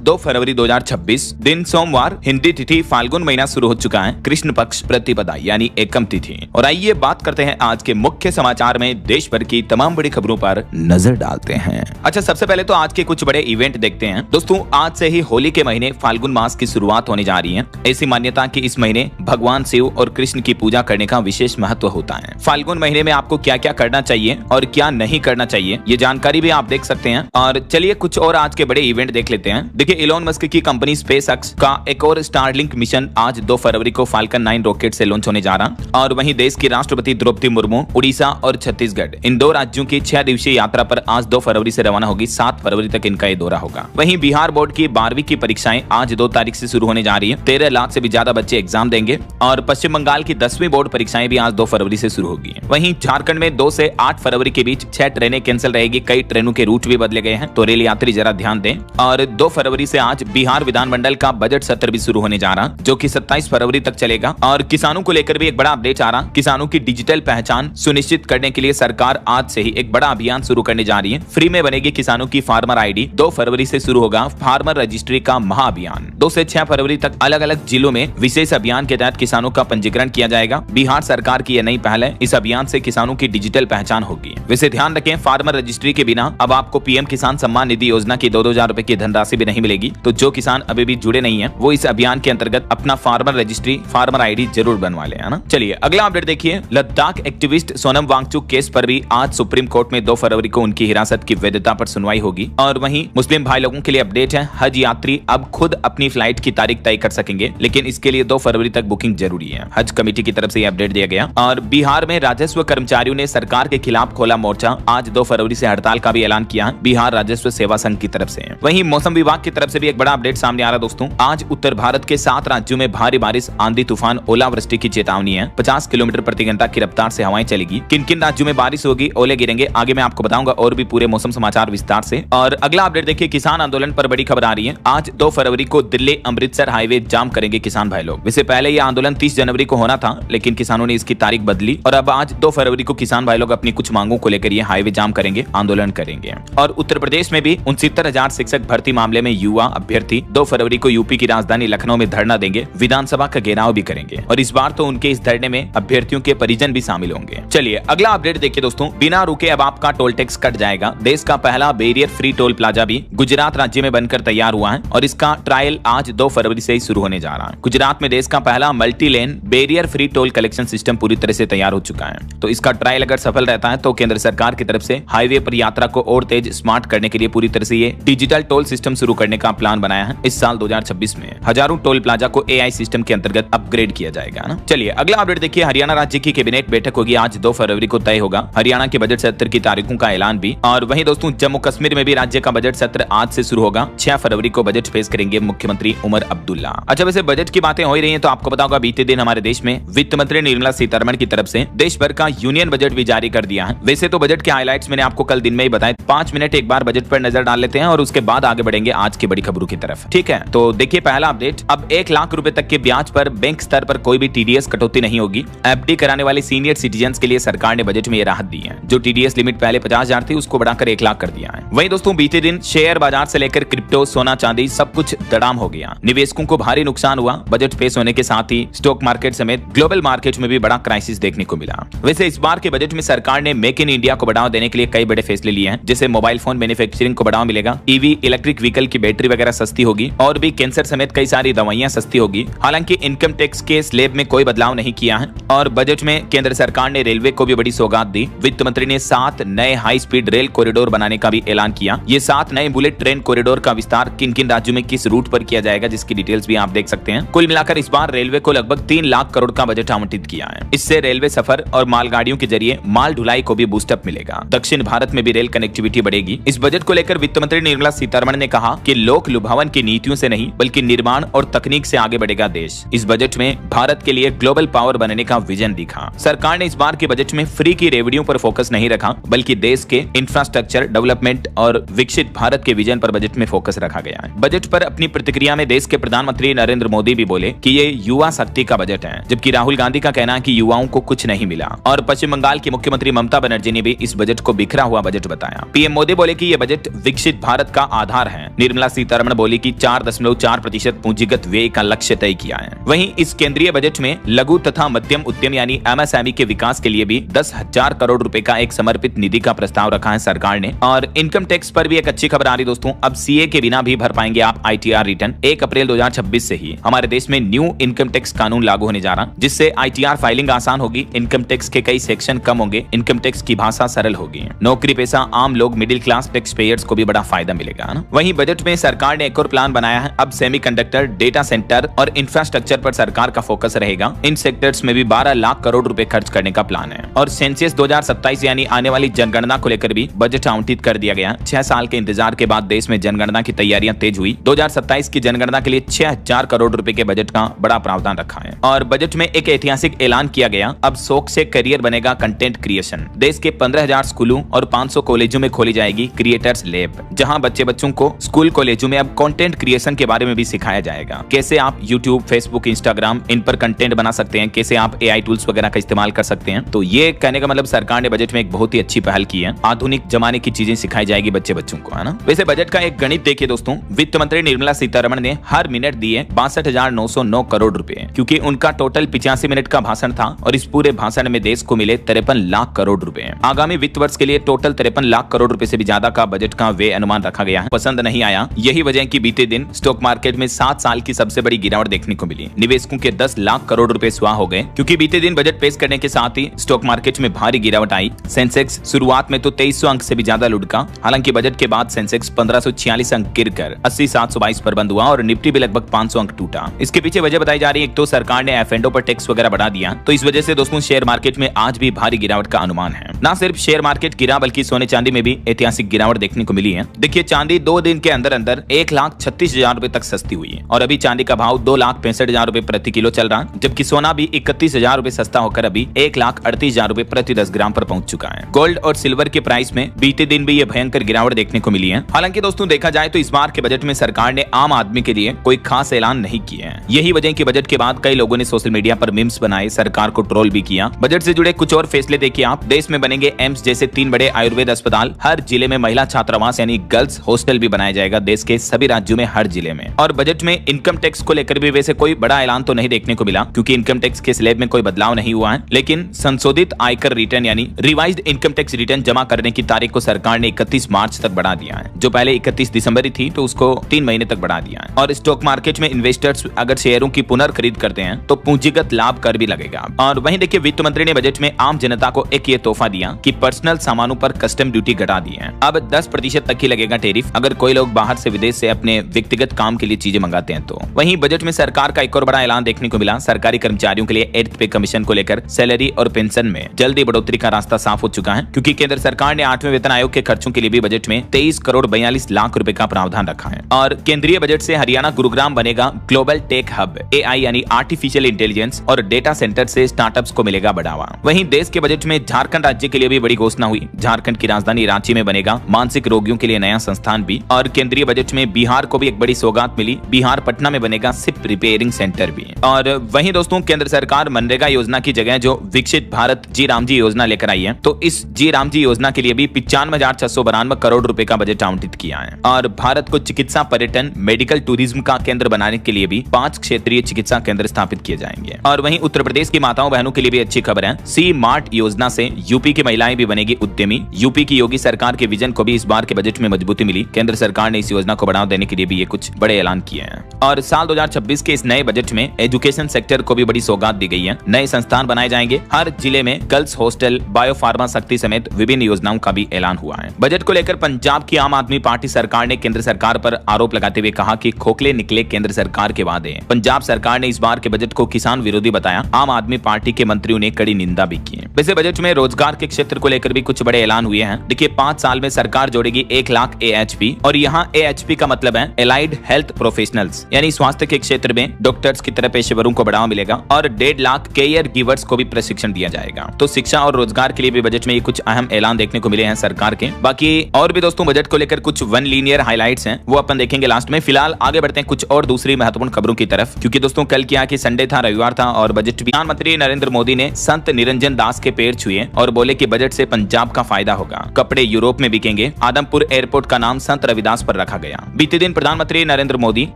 2 फरवरी 2026 दिन सोमवार, हिंदी तिथि फाल्गुन महीना शुरू हो चुका है। कृष्ण पक्ष प्रतिपदा यानी एकम तिथि। और आइए बात करते हैं आज के मुख्य समाचार में देश भर की तमाम बड़ी खबरों पर नजर डालते हैं। अच्छा, सबसे पहले तो आज के कुछ बड़े इवेंट देखते हैं। दोस्तों, आज से ही होली के महीने फाल्गुन मास की शुरुआत होने जा रही है। ऐसी मान्यता कि इस महीने भगवान शिव और कृष्ण की पूजा करने का विशेष महत्व होता है। फाल्गुन महीने में आपको क्या क्या करना चाहिए और क्या नहीं करना चाहिए, ये जानकारी भी आप देख सकते हैं। और चलिए कुछ और आज के बड़े इवेंट देख लेते हैं। देखिए, इलॉन मस्क की कंपनी स्पेसएक्स का एक और स्टारलिंक मिशन आज 2 फरवरी को फाल्कन 9 रॉकेट से लॉन्च होने जा रहा। और वहीं देश की राष्ट्रपति द्रौपदी मुर्मू उड़ीसा और छत्तीसगढ़ इन 2 राज्यों की 6 दिवसीय यात्रा पर आज 2 फरवरी से रवाना होगी। 7 फरवरी तक इनका ये दौरा होगा। वहीं बिहार बोर्ड की 12वीं की परीक्षाएं आज 2 तारीख से शुरू होने जा रही है। 13 लाख से भी ज्यादा बच्चे एग्जाम देंगे। और पश्चिम बंगाल की 10वीं बोर्ड परीक्षाएं भी आज 2 फरवरी से शुरू होगी। वहीं झारखंड में 2 से 8 फरवरी के बीच 6 ट्रेनें कैंसिल रहेगी। कई ट्रेनों के रूट भी बदले गए हैं, तो रेल यात्री जरा ध्यान दें। और 2 फरवरी से आज बिहार विधानमंडल का बजट सत्र भी शुरू होने जा रहा, जो कि 27 फरवरी तक चलेगा। और किसानों को लेकर भी एक बड़ा अपडेट आ रहा। किसानों की डिजिटल पहचान सुनिश्चित करने के लिए सरकार आज से ही एक बड़ा अभियान शुरू करने जा रही है। फ्री में बनेगी किसानों की फार्मर आईडी। 2 फरवरी से शुरू होगा फार्मर रजिस्ट्री का महाअभियान। 2 से 6 फरवरी तक अलग अलग जिलों में विशेष अभियान के तहत किसानों का पंजीकरण किया जाएगा। बिहार सरकार की यह नई पहल है। इस अभियान से किसानों की डिजिटल पहचान होगी। वैसे ध्यान रखें, फार्मर रजिस्ट्री के बिना अब आपको पीएम किसान सम्मान निधि योजना की 2,000 रुपए की धनराशि भी नहीं मिलेगी। तो जो किसान अभी भी जुड़े नहीं है, वो इस अभियान के अंतर्गत अपना फार्मर रजिस्ट्री, फार्मर आईडी जरूर बनवा ले, है ना। चलिए अगला अपडेट देखिए। लद्दाख एक्टिविस्ट सोनम वांगचुक केस पर भी आज सुप्रीम कोर्ट में 2 फरवरी को उनकी हिरासत की वैधता पर सुनवाई होगी। और वहीं मुस्लिम भाई लोगों के लिए अपडेट है, हज यात्री अब खुद अपनी फ्लाइट की तारीख तय कर सकेंगे, लेकिन इसके लिए 2 फरवरी तक बुकिंग जरूरी है। हज कमेटी की तरफ से यह अपडेट दिया गया। और बिहार में राजस्व कर्मचारियों ने सरकार के खिलाफ खोला मोर्चा। आज 2 फरवरी से हड़ताल का भी ऐलान किया बिहार राजस्व सेवा संघ की तरफ से। वहीं मौसम विभाग की तरफ से भी एक बड़ा अपडेट सामने आ रहा दोस्तों। आज उत्तर भारत के 7 राज्यों में भारी बारिश, आंधी, तूफान, ओलावृष्टि की चेतावनी है। 50 किलोमीटर प्रति घंटा की रफ्तार से हवाएं चलेगी। किन किन राज्यों में बारिश होगी, ओले गिरेंगे, आगे मैं आपको बताऊंगा और भी पूरे मौसम समाचार विस्तार से। और अगला अपडेट देखिए, किसान आंदोलन पर बड़ी खबर आ रही है। आज 2 फरवरी को दिल्ली अमृतसर हाईवे जाम करेंगे किसान भाई लोग। वैसे पहले यह आंदोलन 30 जनवरी को होना था, लेकिन किसानों ने इसकी तारीख बदली और अब आज 2 फरवरी को किसान भाई लोग अपनी कुछ मांगों को लेकर ये हाईवे जाम करेंगे, आंदोलन करेंगे। और उत्तर प्रदेश में भी 69,000 शिक्षक भर्ती मामले में युवा अभ्यर्थी 2 फरवरी को यूपी की राजधानी लखनऊ में धरना देंगे, विधानसभा का घेराव भी करेंगे। और इस बार तो उनके इस धरने में अभ्यर्थियों के परिजन भी शामिल होंगे। चलिए अगला अपडेट देखिए दोस्तों। बिना रुके अब आपका टोल टैक्स कट जाएगा। देश का पहला बैरियर फ्री टोल प्लाजा भी गुजरात राज्य में बनकर तैयार हुआ है और इसका ट्रायल आज 2 फरवरी से ही शुरू होने जा रहा है। गुजरात में देश का पहला multi lane barrier free toll collection system पूरी तरह से तैयार हो चुका है। तो इसका ट्रायल अगर सफल रहता है तो केंद्र सरकार की तरफ से हाईवे पर यात्रा को और तेज स्मार्ट करने के लिए पूरी तरह से ये डिजिटल टोल सिस्टम शुरू करने का प्लान बनाया है। इस साल 2026 में हजारों टोल प्लाजा को एआई सिस्टम के अंतर्गत अपग्रेड किया जाएगा ना। चलिए अगला अपडेट देखिए। हरियाणा राज्य की कैबिनेट बैठक होगी आज 2 फरवरी को तय होगा हरियाणा के बजट सत्र की तारीखों का ऐलान भी। और वहीं दोस्तों जम्मू कश्मीर में भी राज्य का बजट सत्र आज से शुरू होगा। 6 फरवरी को बजट पेश करेंगे मुख्यमंत्री उमर अब्दुल्ला। अच्छा, वैसे बजट की बातें हो रही हैं तो आपको पता होगा बीते दिन हमारे देश में वित्त मंत्री निर्मला सीतारमण की तरफ से देश भर का यूनियन बजट भी जारी कर दिया है। वैसे तो बजट के हाइलाइट्स मैंने आपको कल दिन में ही बताए। 5 मिनट एक बार बजट पर नजर डाल लेते हैं और उसके बाद आगे बढ़ेंगे आज की बड़ी खबरों की तरफ। ठीक है, तो देखिए पहला अपडेट। अब 1 लाख रुपए तक के ब्याज पर बैंक स्तर पर कोई भी टीडीएस कटौती नहीं होगी। एफडी कराने वाले सीनियर सिटीजन्स के लिए सरकार ने बजट में ये राहत दी है। जो टीडीएस लिमिट पहले 50,000 थी उसको बढ़ाकर 1 लाख कर दिया है। वहीं दोस्तों बीते दिन शेयर बाजार से लेकर क्रिप्टो, सोना, चांदी सब कुछ दड़ाम हो गया। निवेशकों को भारी नुकसान हुआ। बजट पेश होने के साथ ही स्टॉक मार्केट समेत ग्लोबल मार्केट में भी बड़ा क्राइसिस देखने को मिला। वैसे इस बार के बजट में सरकार ने मेक इन इंडिया को बढ़ावा देने के लिए कई बड़े फैसले लिए हैं। जैसे मोबाइल फोन मैन्युफैक्चरिंग को बढ़ावा मिलेगा, ईवी इलेक्ट्रिक व्हीकल की बैटरी वगैरह सस्ती होगी और भी कैंसर समेत कई सारी दवाइयां सस्ती होगी। हालांकि इनकम टैक्स के स्लैब में कोई बदलाव नहीं किया है। और बजट में केंद्र सरकार ने रेलवे को भी बड़ी सौगात दी। वित्त मंत्री ने 7 नए हाई स्पीड रेल कॉरिडोर बनाने का भी ऐलान किया। ये 7 नए बुलेट ट्रेन कॉरिडोर का विस्तार किन किन राज्यों में किस रूट पर किया जाएगा जिसकी डिटेल्स भी आप देख सकते हैं। कुल मिलाकर इस बार रेलवे को लगभग 3 लाख करोड़ का बजट आवंटित किया है। इससे रेलवे सफर और मालगाड़ियों के जरिए माल ढुलाई को भी बूस्टअप मिलेगा। दक्षिण भारत में भी रेल कनेक्टिविटी बढ़ेगी। इस बजट को लेकर वित्त मंत्री निर्मला सीतारमण ने कहा कि लोक लुभावन की नीतियों से नहीं बल्कि निर्माण और तकनीक से आगे बढ़ेगा देश। इस बजट में भारत के लिए ग्लोबल पावर बनने का विजन दिखा। सरकार ने इस बार के बजट में फ्री की रेवन्यू पर फोकस नहीं रखा बल्कि देश के इंफ्रास्ट्रक्चर डेवलपमेंट और विकसित भारत के विजन पर बजट में फोकस रखा गया है। बजट पर अपनी प्रतिक्रिया में देश के प्रधानमंत्री नरेंद्र मोदी भी बोले कि ये युवा शक्ति का बजट है, जबकि राहुल गांधी का कहना है कि युवाओं को कुछ नहीं मिला। और पश्चिम बंगाल की मुख्यमंत्री ममता बनर्जी ने भी इस बजट को बिखरा हुआ बजट बताया। पीएम मोदी बोले कि ये बजट विकसित भारत का आधार है। निर्मला सीतारमण बोली कि 4.4% पूंजीगत व्यय का लक्ष्य तय किया है। वहीं इस केंद्रीय बजट में लघु तथा मध्यम उद्यम यानी MSME के विकास के लिए भी 10,000 करोड़ रुपए का एक समर्पित निधि का प्रस्ताव रखा है सरकार ने। और इनकम टैक्स पर भी एक अच्छी खबर आ रही दोस्तों, अब CA के बिना भी भर पाएंगे आप ITR रिटर्न। 1 अप्रैल 2026 से ही हमारे देश में न्यू इनकम टैक्स कानून लागू होने जा रहा, जिससे ITR फाइलिंग आसान होगी, इनकम टैक्स के कई सेक्शन कम होंगे, इनकम टैक्स की भाषा सरल होगी। नौकरी पेशा आम लोग, मिडिल क्लास टैक्स पेयर्स को भी बड़ा फायदा मिलेगा ना। वहीं बजट में सरकार ने एक और प्लान बनाया है। अब सेमीकंडक्टर, डेटा सेंटर और इंफ्रास्ट्रक्चर पर सरकार का फोकस रहेगा। इन सेक्टर्स में भी 12 लाख करोड़ रुपए खर्च करने का प्लान है। और सेंसस 2027 यानी आने वाली जनगणना को लेकर भी बजट आवंटित कर दिया गया। 6 साल के इंतजार के बाद देश में जनगणना की तैयारियां तेज हुई। 2027 की जनगणना के लिए 6,000 करोड़ रुपए के बजट का बड़ा प्रावधान रखा है। और बजट में एक ऐतिहासिक ऐलान किया गया, अब शौक से करियर बनेगा कंटेंट क्रिएशन। देश के 15,000 स्कूलों और 500 कॉलेजों में खोली जाएगी क्रिएटर्स लैब, जहां बच्चों को स्कूल कॉलेजों में अब कंटेंट क्रिएशन के बारे में भी सिखाया जाएगा। कैसे आप यूट्यूब, फेसबुक, इंस्टाग्राम इन पर कंटेंट बना सकते हैं, कैसे आप AI टूल्स वगैरह का इस्तेमाल कर सकते हैं। तो ये कहने का मतलब सरकार ने बजट में एक बहुत ही अच्छी पहल की है। आधुनिक जमाने की चीजें सिखाई जाएगी बच्चों को, है ना। वैसे बजट का एक गणित देखिए दोस्तों, वित्त मंत्री निर्मला सीतारमण ने हर मिनट दिए 62,909 करोड़ रुपए, क्योंकि उनका टोटल 85 मिनट का भाषण था और इस पूरे भाषण में देश को मिले 53 लाख करोड़ रुपए। आगामी वित्त वर्ष के लिए टोटल 53 लाख करोड़ रुपए से भी ज्यादा का बजट का व्यय अनुमान रखा गया है। पसंद नहीं आया, यही वजह की बीते दिन स्टॉक मार्केट में 7 साल की सबसे बड़ी गिरावट देखने को मिली। निवेशकों के 10 लाख करोड़ रुपए स्वाह हो गए, क्योंकि बीते दिन बजट पेश करने के साथ ही स्टॉक मार्केट में भारी गिरावट आई। सेंसेक्स शुरुआत में तो 2300 अंक से भी ज्यादा लुढ़का। हालांकि बजट के बाद सेंसेक्स 1546 अंक गिरकर 80,722 पर बंद हुआ और निफ्टी भी लगभग 500 अंक टूटा। इसके पीछे वजह बताई जा रही है, एक तो सरकार ने F&O पर टैक्स वगैरह बढ़ा दिया, तो इस वजह से दोस्तों शेयर मार्केट में आज भी भारी गिरावट का अनुमान है। न सिर्फ शेयर मार्केट गिरा, बल्कि सोने चांदी में भी ऐतिहासिक गिरावट देखने को मिली है। देखिए, चांदी 2 दिन के अंदर 1,36,000 रुपए तक सस्ती हुई है और अभी चांदी का भाव 2,65,000 रुपए प्रति किलो चल रहा है, जबकि सोना भी 31,000 रुपए सस्ता होकर अभी 1,38,000 रुपए प्रति 10 ग्राम पर पहुंच चुका है। गोल्ड और सिल्वर के प्राइस में बीते दिन भी ये भयंकर गिरावट देखने को मिली है। हालांकि दोस्तों देखा जाए तो इस बार के बजट में सरकार ने आम आदमी के लिए कोई खास ऐलान नहीं किए हैं। यही वजह कि बजट के बाद कई लोगों ने सोशल मीडिया पर मीम्स बनाए, सरकार को ट्रोल भी किया। बजट से जुड़े कुछ और फैसले देखिए आप। देश में बनेंगे एम्स जैसे 3 बड़े आयुर्वेद अस्पताल। हर जिले में महिला छात्रावास यानी गर्ल्स हॉस्टल भी बनाया जाएगा, देश के सभी राज्यों में हर जिले में। और बजट में इनकम टैक्स को लेकर भी वैसे कोई बड़ा ऐलान तो नहीं देखने को मिला, क्योंकि इनकम टैक्स के स्लैब में कोई बदलाव नहीं हुआ है। लेकिन संशोधित आयकर रिटर्न यानी रिवाइज्ड इनकम टैक्स रिटर्न जमा करने की तारीख को सरकार ने 31 मार्च तक बढ़ा दिया है। जो पहले 31 दिसंबर ही थी, तो उसको 3 महीने तक बढ़ा दिया है। और स्टॉक मार्केट में इन्वेस्टर्स अगर शेयरों की पुनर्खरीद करते हैं तो पूंजीगत लाभ कर भी लगेगा। और वहीं देखिए, वित्त मंत्री ने बजट में आम जनता को एक ये तोहफा दिया कि पर्सनल सामानों पर कस्टम ड्यूटी घटा दी है। अब 10% तक ही लगेगा टैरिफ, अगर कोई लोग बाहर से विदेश से अपने व्यक्तिगत काम के लिए चीजें मंगाते हैं तो। वहीं बजट में सरकार का एक और बड़ा ऐलान देखने को मिला। सरकारी कर्मचारियों के लिए 8th पे कमीशन को लेकर सैलरी और पेंशन में जल्दी बढ़ोतरी का रास्ता साफ हो चुका है, क्योंकि केंद्र सरकार ने 8वें वेतन आयोग के खर्चों के लिए भी बजट में 23 करोड़ 42 लाख रुपए का प्रावधान रखा है। और केंद्रीय बजट से हरियाणा गुरुग्राम बनेगा ग्लोबल टेक हब। AI यानी आर्टिफिशियल इंटेलिजेंस और डेटा सेंटर से स्टार्टअप्स को मिलेगा बढ़ावा। वहीं देश के बजट में झारखंड राज्य के लिए भी बड़ी घोषणा हुई। झारखंड की राजधानी रांची में बनेगा मानसिक रोगियों के लिए नया संस्थान भी। और केंद्रीय बजट में बिहार को भी एक बड़ी सौगात मिली। बिहार पटना में बनेगा शिप रिपेयरिंग सेंटर भी। और वहीं दोस्तों केंद्र सरकार मनरेगा योजना की जगह जो विकसित भारत जी रामजी योजना लेकर आई है, तो इस जी रामजी योजना के लिए भी 95,692 करोड़ रुपए का बजट आवंटित किया है। और भारत को चिकित्सा, पर्यटन, मेडिकल टूरिज्म का केंद्र बनाने के लिए भी 5 क्षेत्रीय चिकित्सा केंद्र स्थापित किए जाएंगे। और वहीं उत्तर प्रदेश की माताओं बहनों के लिए भी अच्छी खबर है। सी मार्ट योजना से यूपी की महिलाएं भी बनेगी उद्यमी। यूपी की योगी सरकार के विजन को भी इस बार के बजट में मजबूती मिली। केंद्र सरकार ने इस योजना को बढ़ावा देने के लिए भी ये कुछ बड़े ऐलान किए हैं। और साल 2026 के इस नए बजट में एजुकेशन सेक्टर को भी बड़ी सौगात दी गई है। नए संस्थान बनाए जाएंगे। हर जिले में गर्ल्स हॉस्टल, बायो फार्मा शक्ति समेत विभिन्न योजनाओं का भी ऐलान हुआ है। बजट को लेकर पंजाब की आम आदमी पार्टी सरकार ने केंद्र सरकार पर आरोप लगाते हुए कहा कि खोखले निकले केंद्र सरकार के वादे। पंजाब सरकार ने इस बार के बजट को किसान विरोधी बताया। आम आदमी पार्टी के मंत्रियों ने कड़ी निंदा भी की। वैसे बजट में रोजगार के क्षेत्र को लेकर भी कुछ बड़े ऐलान हुए हैं। देखिए, 5 साल में सरकार जोड़ेगी 1 लाख AHP, और यहाँ AHP का मतलब है एलाइड हेल्थ प्रोफेशनल्स, यानी स्वास्थ्य के क्षेत्र में डॉक्टर्स की तरह पेशेवरों को बढ़ावा मिलेगा और 1.5 लाख केयर गिवर्स को भी प्रशिक्षण दिया जाएगा। तो शिक्षा और रोजगार के लिए भी बजट में ये कुछ अहम ऐलान देखने को मिले हैं सरकार के। बाकी और भी दोस्तों बजट को लेकर कुछ वन लीनियर हाइलाइट्स हैं, वो अपन देखेंगे लास्ट में। फिलहाल आगे बढ़ते हैं कुछ और दूसरी महत्वपूर्ण खबरों की तरफ, क्योंकि दोस्तों कल क्या कि संडे था, रविवार था और बजट प्रधानमंत्री नरेंद्र मोदी ने संत निरंजन दास के पैर छुए और बोले कि बजट से पंजाब का फायदा होगा, कपड़े यूरोप में बिकेंगे। आदमपुर एयरपोर्ट का नाम संत रविदास पर रखा गया। बीते दिन प्रधानमंत्री नरेंद्र मोदी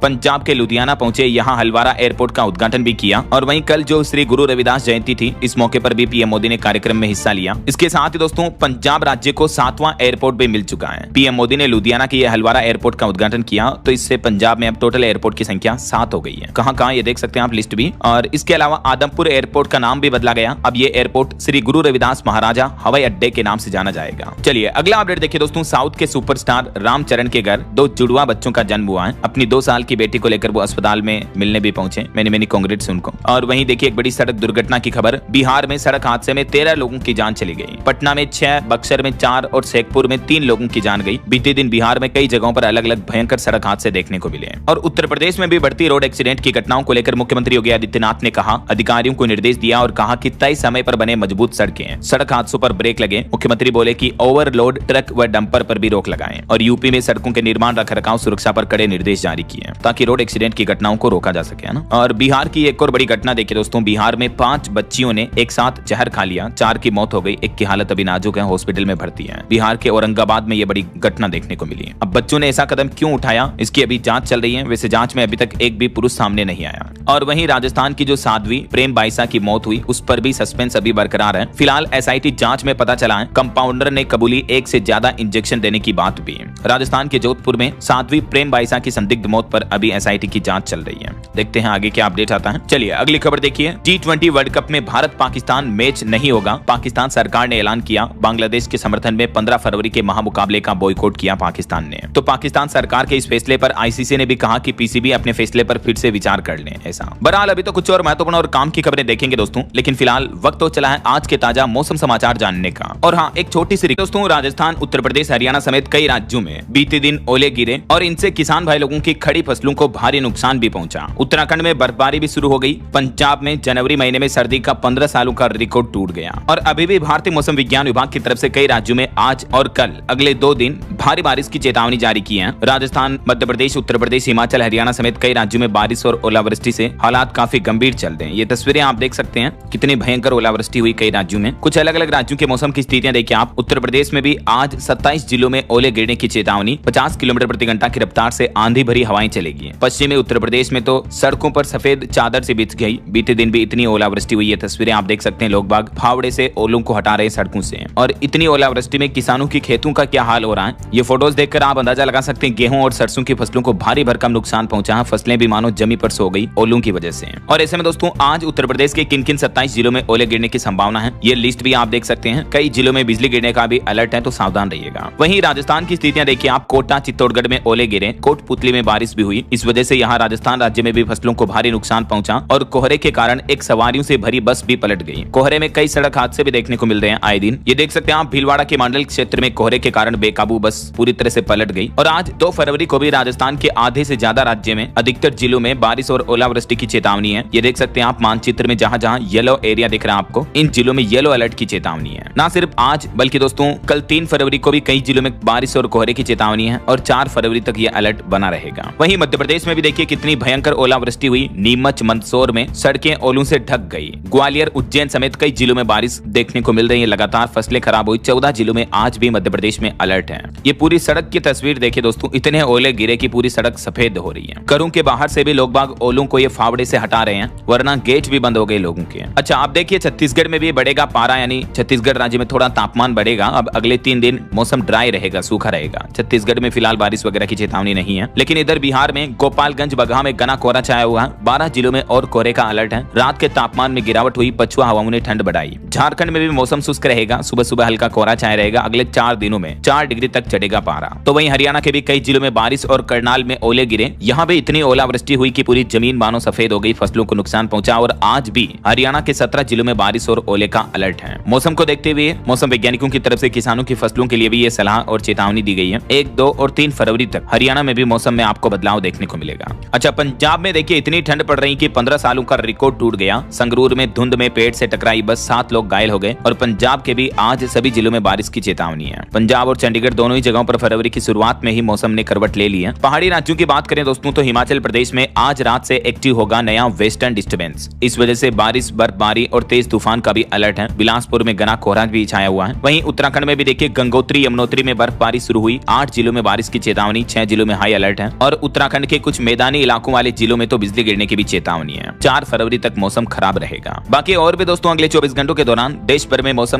पंजाब के लुधियाना पहुंचे, यहाँ हलवारा एयरपोर्ट का उद्घाटन भी किया और वहीं कल जो श्री गुरु रविदास जयंती थी, इस मौके पर भी पीएम मोदी ने कार्यक्रम में हिस्सा लिया। इसके साथ ही दोस्तों पंजाब राज्य को 7वां एयरपोर्ट भी मिल चुका है। पीएम मोदी ने लुधियाना के हलवारा एयरपोर्ट का उद्घाटन किया, तो इससे पंजाब में अब टोटल एयरपोर्ट की संख्या 7 हो गई है। कहां ये देख सकते हैं आप लिस्ट भी। और इसके अलावा आदमपुर एयरपोर्ट का नाम भी बदला गया, अब ये एयरपोर्ट श्री गुरु रविदास महाराजा हवाई अड्डे के नाम से जाना जाएगा। चलिए अगला अपडेट देखिए दोस्तों, साउथ के सुपरस्टार रामचरण के घर 2 जुड़वा बच्चों का जन्म हुआ है। अपनी 2 साल की बेटी को लेकर वो अस्पताल में मिलने भी पहुंचे। मैंने कांग्रेट्स उनको। और वहीं देखिए एक बड़ी सड़क दुर्घटना की खबर, बिहार में सड़क हादसे में 13 लोगों की जान चली गई। पटना में 6, बक्सर में 4 और शेखपुर में 3 लोगों की जान गई। बीते दिन बिहार में कई जगहों पर अलग अलग भयंकर सड़क हादसे देखने को मिले। और उत्तर प्रदेश में भी बढ़ती रोड एक्सीडेंट की घटनाओं को लेकर मुख्यमंत्री योगी आदित्यनाथ ने कहा, अधिकारियों को निर्देश दिया और कहा कि तय समय पर बने मजबूत सड़कें, सड़क हादसों पर ब्रेक लगे। मुख्यमंत्री बोले कि ओवरलोड ट्रक व डंपर पर भी रोक लगाएं और यूपी में सड़कों के निर्माण, रखरखाव, सुरक्षा पर कड़े निर्देश जारी किए ताकि रोड एक्सीडेंट की घटनाओं को रोका जा सके, है ना। और बिहार की एक और बड़ी घटना देखिए दोस्तों, बिहार में 5 बच्चियों ने एक साथ जहर खा लिया, 4 की मौत हो गई, एक की हालत अभी नाजुक है, हॉस्पिटल में भर्ती है। बिहार के औरंगाबाद में यह बड़ी घटना देखने को मिली। अब बच्चों ने ऐसा कदम क्यों उठाया, इसकी अभी जांच चल रही है। वैसे जांच में अभी तक एक भी पुरुष सामने नहीं आया। और वहीं राजस्थान की जो साध्वी प्रेम बाइसा की मौत हुई, उस पर भी सस्पेंस अभी बरकरार है। फिलहाल एसआईटी जांच में पता चला है कंपाउंडर ने कबूली 1 से ज्यादा इंजेक्शन देने की बात भी। राजस्थान के जोधपुर में साध्वी प्रेम बाइसा की संदिग्ध मौत पर अभी एसआईटी की जांच चल रही है। देखते हैं आगे क्या अपडेट आता है। चलिए अगली खबर देखिए, T20 वर्ल्ड कप में भारत पाकिस्तान मैच नहीं होगा। पाकिस्तान सरकार ने ऐलान किया, बांग्लादेश के समर्थन में 15 फरवरी के महामुकाबले का बॉयकॉट किया पाकिस्तान ने। तो पाकिस्तान सरकार के इस फैसले पर आईसीसी ने भी कहा कि पीसीबी अपने फैसले पर फिर से विचार कर ले। ऐसा बहरहाल अभी तो कुछ और महत्वपूर्ण और काम की खबरें देखेंगे दोस्तों, लेकिन फिलहाल वक्त तो चला है आज के ताजा मौसम समाचार जानने का। और हाँ, एक छोटी सी दोस्तों, राजस्थान, उत्तर प्रदेश, हरियाणा समेत कई राज्यों में बीते दिन ओले गिरे और इनसे किसान भाई लोगों की खड़ी फसलों को भारी नुकसान भी पहुंचा। उत्तराखंड में बर्फबारी भी शुरू हो गई। पंजाब में जनवरी महीने में सर्दी का 15 सालों का रिकॉर्ड टूट गया। और अभी भी भारतीय मौसम विज्ञान विभाग की तरफ से कई राज्यों में आज और कल अगले 2 दिन भारी बारिश की चेतावनी जारी की है। राजस्थान, मध्य प्रदेश, उत्तर प्रदेश, हिमाचल, हरियाणा समेत कई राज्यों में बारिश और ओलावृष्टि से हालात काफी गंभीर चल रहे हैं। ये तस्वीरें आप देख सकते हैं, कितनी भयंकर ओलावृष्टि हुई कई राज्यों में। कुछ अलग अलग राज्यों के मौसम की स्थितियां देखिए आप। उत्तर प्रदेश में भी आज 27 जिलों में ओले गिरने की चेतावनी, 50 किलोमीटर प्रति घंटा की रफ्तार से आंधी भरी हवाएं चलेगी। पश्चिमी उत्तर प्रदेश में तो सड़कों पर सफेद चादर से बिछ गई। बीते दिन भी इतनी ओलावृष्टि हुई है, तस्वीरें आप देख सकते हैं। लोग बाग फावड़े से ओलों को हटा रहे सड़कों से। और इतनी ओलावृष्टि में किसानों की खेतों का क्या हाल हो रहा है, ये फोटोज देखकर आप अंदाजा लगा सकते हैं। गेहूं और सरसों की फसलों को भारी भरकम नुकसान पहुंचा है। फसलें भी मानो जमी पर सो गई ओलों की वजह से। और ऐसे में दोस्तों आज उत्तर प्रदेश के किन किन 27 जिलों में ओले गिरने की संभावना है, ये लिस्ट भी आप देख सकते हैं। कई जिलों में बिजली गिरने का भी अलर्ट है, तो सावधान रहिएगा। वहीं राजस्थान की स्थितियां देखिए आप। कोटा, चित्तौड़गढ़ में ओले गिरे, कोटपुतली में बारिश भी हुई। इस वजह से यहाँ राजस्थान राज्य में भी फसलों को भारी नुकसान पहुंचा और कोहरे के कारण एक सवारियों से भरी बस भी पलट गई। कोहरे में कई सड़क हादसे भी देखने को मिल रहे हैं आए दिन। ये देख सकते हैं आप, भीलवाड़ा के मंडल क्षेत्र में कोहरे के कारण बेकाबू बस पूरी तरह से पलट गई। और आज 2 फरवरी को भी राजस्थान के आधे से ज्यादा राज्य में अधिकतर जिलों में बारिश और ओलावृष्टि की चेतावनी है। ये देख सकते हैं आप मानचित्र में, जहां जहां येलो एरिया दिख रहा है आपको, इन जिलों में येलो अलर्ट की चेतावनी है। ना सिर्फ आज बल्कि दोस्तों कल 3 फरवरी को भी कई जिलों में बारिश और कोहरे की चेतावनी है और 4 फरवरी तक यह अलर्ट बना रहेगा। वहीं मध्य प्रदेश में भी देखिए कितनी भयंकर ओलावृष्टि हुई। नीमच, मंदसौर में सड़कें ओलों से ढक गई। ग्वालियर, उज्जैन समेत कई जिलों में बारिश देखने को मिल रही है। लगातार फसलें खराब हुई। 14 जिलों में आज भी मध्य प्रदेश में अलर्ट है। ये पूरी सड़क की तस्वीर देखिए दोस्तों, इतने ओले गिरे कि पूरी सड़क सफेद हो रही है। घरों के बाहर से भी लोग बाग ओलों को ये फावड़े से हटा रहे हैं, वरना गेट भी बंद हो गए लोगों के। अच्छा आप देखिए छत्तीसगढ़ में भी बढ़ेगा पारा, यानी छत्तीसगढ़ राज्य में थोड़ा तापमान बढ़ेगा। अब अगले 3 दिन मौसम ड्राई रहेगा, सूखा रहेगा। छत्तीसगढ़ में फिलहाल बारिश वगैरह की चेतावनी नहीं है, लेकिन इधर बिहार में गोपालगंज, बगहा में घना कोहरा छाया हुआ है। 12 जिलों में और कोहरे का अलर्ट है। रात के तापमान में गिरावट हुई, पछुआ हवाओं ने ठंड बढ़ाई। झारखंड में भी मौसम शुष्क रहेगा, सुबह सुबह हल्का कोहरा छाया रहेगा। अगले 4 दिनों में 4 डिग्री तक चढ़ेगा पारा। तो वहीं हरियाणा के भी कई जिलों में बारिश और करनाल में ओले गिरे। यहाँ भी इतनी ओलावृष्टि हुई कि पूरी जमीन मानो सफेद हो गई, फसलों को नुकसान पहुंचा। और आज भी हरियाणा के 17 जिलों में बारिश और ओले का अलर्ट है। मौसम को देखते हुए मौसम वैज्ञानिकों की तरफ से किसानों की फसलों के लिए भी ये सलाह और चेतावनी दी गई है। 1, 2 और 3 फरवरी तक हरियाणा में भी मौसम में आपको बदलाव देखने को मिलेगा। अच्छा, पंजाब में देखिए इतनी ठंड पड़ रही कि 15 सालों का रिकॉर्ड टूट गया। संगरूर में धुंध में पेड़ से टकराई बस 7 लोग घायल हो गए। और पंजाब के भी आज सभी जिलों में बारिश की चेतावनी है। पंजाब और चंडीगढ़ दोनों ही जगहों पर फरवरी की शुरुआत में ही मौसम ने करवट ले ली है। पहाड़ी राज्यों की बात करें दोस्तों तो हिमाचल प्रदेश में आज रात से एक्टिव होगा नया वेस्टर्न डिस्टर्बेंस। इस वजह से बारिश, बर्फबारी और तेज तूफान का भी अलर्ट है। बिलासपुर में घना कोहरा भी छाया हुआ है। वहीं उत्तराखंड में भी देखिए गंगोत्री, यमुनोत्री में बर्फबारी शुरू हुई। 8 जिलों में बारिश की चेतावनी, 6 जिलों में हाई अलर्ट है। और उत्तराखंड के कुछ मैदानी इलाकों वाले जिलों में तो बिजली गिरने की भी चेतावनी है। 4 फरवरी तक मौसम खराब रहेगा। बाकी और भी दोस्तों अगले 24 घंटों के दौरान देश भर में मौसम